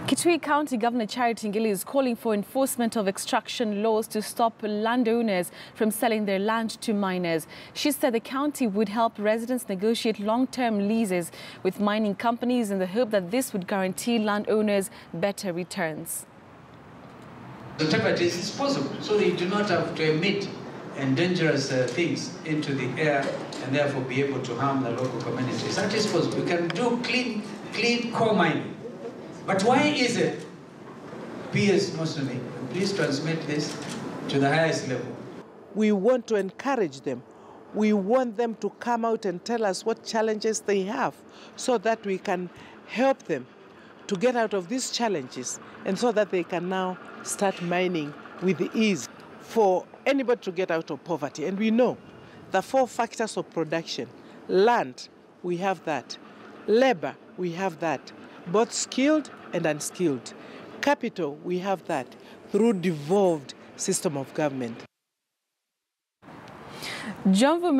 Kitui County Governor Charity Ngilu is calling for enforcement of extraction laws to stop landowners from selling their land to miners. She said the county would help residents negotiate long-term leases with mining companies in the hope that this would guarantee landowners better returns. Whatever it is possible, so they do not have to emit dangerous things into the air and therefore be able to harm the local communities. That is possible. We can do clean coal mining. But why is it, PS Muslim, please transmit this to the highest level? We want to encourage them. We want them to come out and tell us what challenges they have so that we can help them to get out of these challenges and so that they can now start mining with ease for anybody to get out of poverty. And we know the 4 factors of production: land, we have that; labor, we have that; both skilled and unskilled; capital, we have that through devolved system of government.